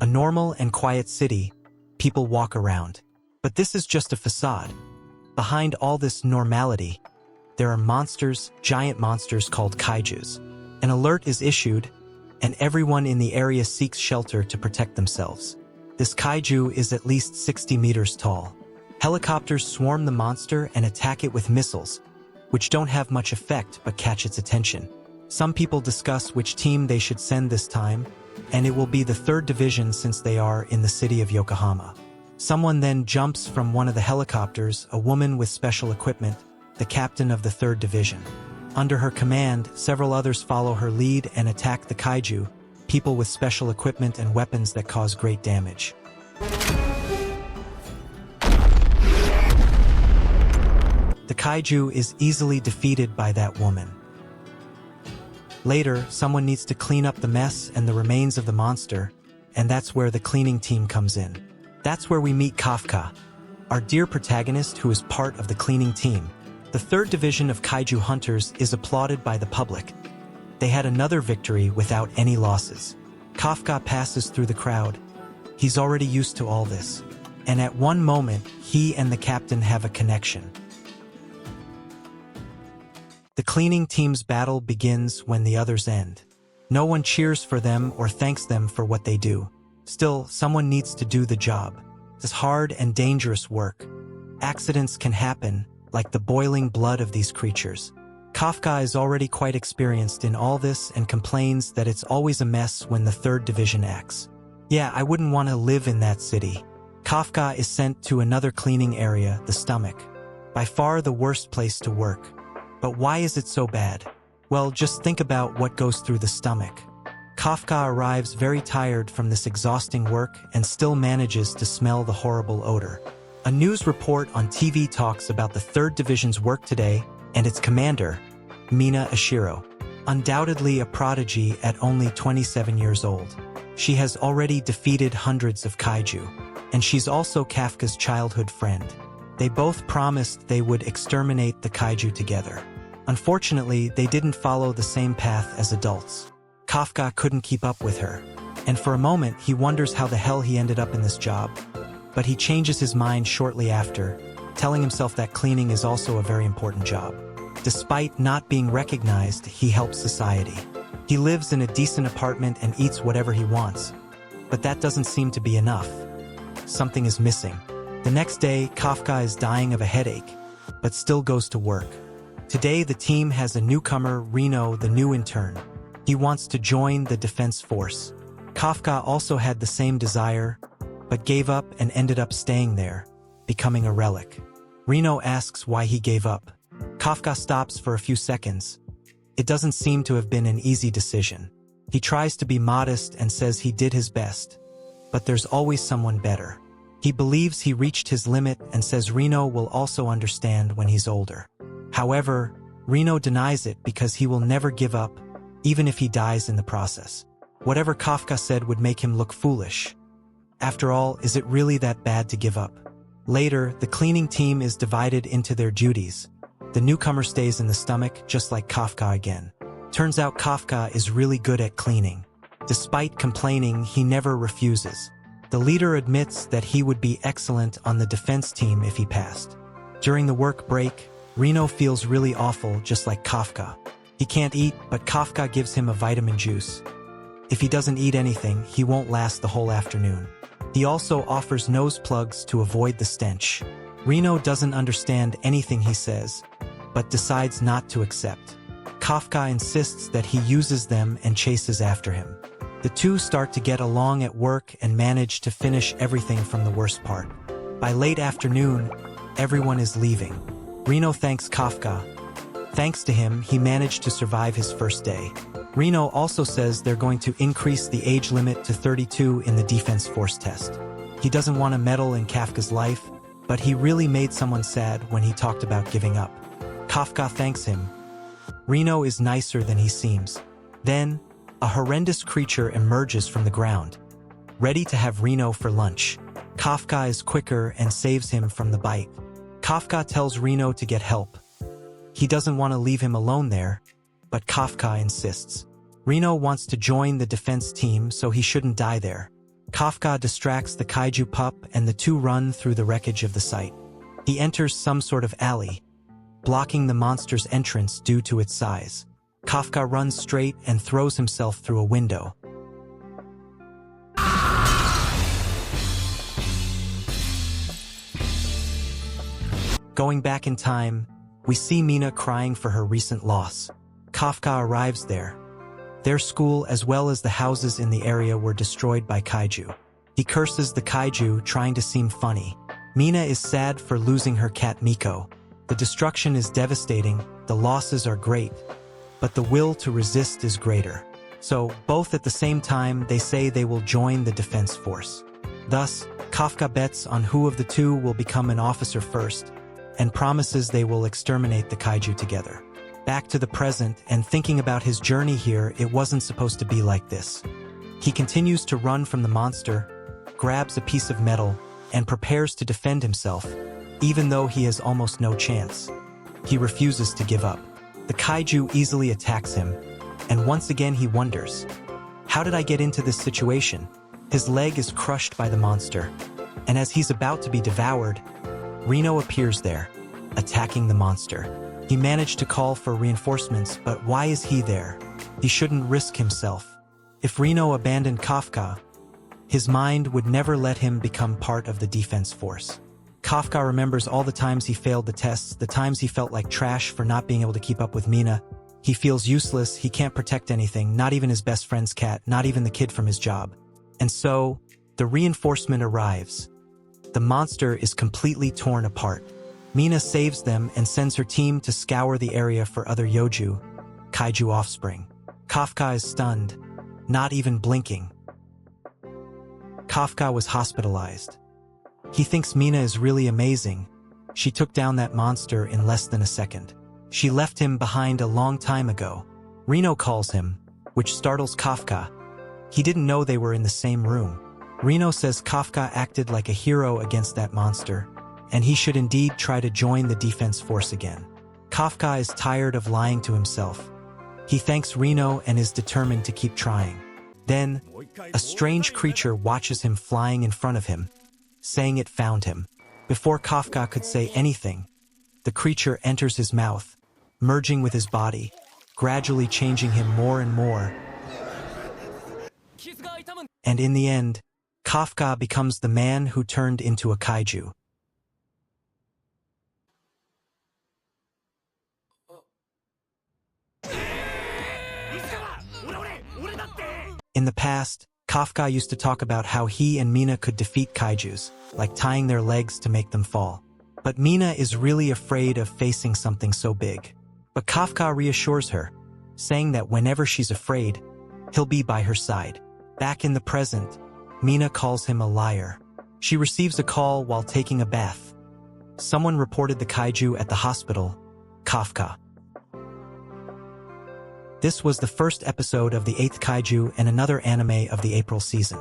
A normal and quiet city, people walk around. But this is just a facade. Behind all this normality, there are monsters, giant monsters called Kaijus. An alert is issued, and everyone in the area seeks shelter to protect themselves. This kaiju is at least 60 meters tall. Helicopters swarm the monster and attack it with missiles, which don't have much effect but catch its attention. Some people discuss which team they should send this time, and it will be the 3rd Division since they are in the city of Yokohama. Someone then jumps from one of the helicopters, a woman with special equipment, the captain of the 3rd Division. Under her command, several others follow her lead and attack the kaiju, people with special equipment and weapons that cause great damage. The kaiju is easily defeated by that woman. Later, someone needs to clean up the mess and the remains of the monster, and that's where the cleaning team comes in. That's where we meet Kafka, our dear protagonist who is part of the cleaning team. The 3rd Division of Kaiju Hunters is applauded by the public. They had another victory without any losses. Kafka passes through the crowd. He's already used to all this. And at one moment, he and the captain have a connection. The cleaning team's battle begins when the others end. No one cheers for them or thanks them for what they do. Still, someone needs to do the job. It's hard and dangerous work. Accidents can happen, like the boiling blood of these creatures. Kafka is already quite experienced in all this and complains that it's always a mess when the 3rd Division acts. Yeah, I wouldn't want to live in that city. Kafka is sent to another cleaning area, the stomach. By far the worst place to work. But why is it so bad? Well, just think about what goes through the stomach. Kafka arrives very tired from this exhausting work and still manages to smell the horrible odor. A news report on TV talks about the 3rd Division's work today and its commander, Mina Ashiro. Undoubtedly a prodigy at only 27 years old. She has already defeated hundreds of kaiju, and she's also Kafka's childhood friend. They both promised they would exterminate the kaiju together. Unfortunately, they didn't follow the same path as adults. Kafka couldn't keep up with her, and for a moment he wonders how the hell he ended up in this job. But he changes his mind shortly after, telling himself that cleaning is also a very important job. Despite not being recognized, he helps society. He lives in a decent apartment and eats whatever he wants. But that doesn't seem to be enough. Something is missing. The next day, Kafka is dying of a headache, but still goes to work. Today, the team has a newcomer, Reno, the new intern. He wants to join the defense force. Kafka also had the same desire, but gave up and ended up staying there, becoming a relic. Reno asks why he gave up. Kafka stops for a few seconds. It doesn't seem to have been an easy decision. He tries to be modest and says he did his best, but there's always someone better. He believes he reached his limit and says Reno will also understand when he's older. However, Reno denies it because he will never give up, even if he dies in the process. Whatever Kafka said would make him look foolish. After all, is it really that bad to give up? Later, the cleaning team is divided into their duties. The newcomer stays in the stomach, just like Kafka again. Turns out Kafka is really good at cleaning. Despite complaining, he never refuses. The leader admits that he would be excellent on the defense team if he passed. During the work break, Reno feels really awful, just like Kafka. He can't eat, but Kafka gives him a vitamin juice. If he doesn't eat anything, he won't last the whole afternoon. He also offers nose plugs to avoid the stench. Reno doesn't understand anything he says, but decides not to accept. Kafka insists that he uses them and chases after him. The two start to get along at work and manage to finish everything from the worst part. By late afternoon, everyone is leaving. Reno thanks Kafka. Thanks to him, he managed to survive his first day. Reno also says they're going to increase the age limit to 32 in the defense force test. He doesn't want to meddle in Kafka's life, but he really made someone sad when he talked about giving up. Kafka thanks him. Reno is nicer than he seems. Then, a horrendous creature emerges from the ground, ready to have Reno for lunch. Kafka is quicker and saves him from the bite. Kafka tells Reno to get help. He doesn't want to leave him alone there, but Kafka insists. Reno wants to join the defense team, so he shouldn't die there. Kafka distracts the kaiju pup and the two run through the wreckage of the site. He enters some sort of alley, blocking the monster's entrance due to its size. Kafka runs straight and throws himself through a window. Going back in time, we see Mina crying for her recent loss. Kafka arrives there. Their school as well as the houses in the area were destroyed by kaiju. He curses the kaiju, trying to seem funny. Mina is sad for losing her cat Miko. The destruction is devastating, the losses are great, but the will to resist is greater. So, both at the same time, they say they will join the defense force. Thus, Kafka bets on who of the two will become an officer first, and promises they will exterminate the kaiju together. Back to the present, and thinking about his journey here, it wasn't supposed to be like this. He continues to run from the monster, grabs a piece of metal, and prepares to defend himself, even though he has almost no chance. He refuses to give up. The kaiju easily attacks him, and once again he wonders, how did I get into this situation? His leg is crushed by the monster, and as he's about to be devoured, Reno appears there, attacking the monster. He managed to call for reinforcements, but why is he there? He shouldn't risk himself. If Reno abandoned Kafka, his mind would never let him become part of the defense force. Kafka remembers all the times he failed the tests, the times he felt like trash for not being able to keep up with Mina. He feels useless, he can't protect anything, not even his best friend's cat, not even the kid from his job. And so, the reinforcement arrives. The monster is completely torn apart. Mina saves them and sends her team to scour the area for other Yoju, kaiju offspring. Kafka is stunned, not even blinking. Kafka was hospitalized. He thinks Mina is really amazing. She took down that monster in less than a second. She left him behind a long time ago. Reno calls him, which startles Kafka. He didn't know they were in the same room. Reno says Kafka acted like a hero against that monster, and he should indeed try to join the defense force again. Kafka is tired of lying to himself. He thanks Reno and is determined to keep trying. Then, a strange creature watches him flying in front of him, saying it found him. Before Kafka could say anything, the creature enters his mouth, merging with his body, gradually changing him more and more. And in the end, Kafka becomes the man who turned into a kaiju. In the past, Kafka used to talk about how he and Mina could defeat kaijus, like tying their legs to make them fall. But Mina is really afraid of facing something so big. But Kafka reassures her, saying that whenever she's afraid, he'll be by her side. Back in the present, Mina calls him a liar. She receives a call while taking a bath. Someone reported the kaiju at the hospital, Kafka. This was the first episode of the 8th Kaiju and another anime of the April season.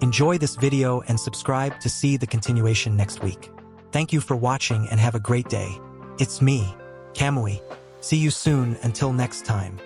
Enjoy this video and subscribe to see the continuation next week. Thank you for watching and have a great day. It's me, Kamui. See you soon until next time.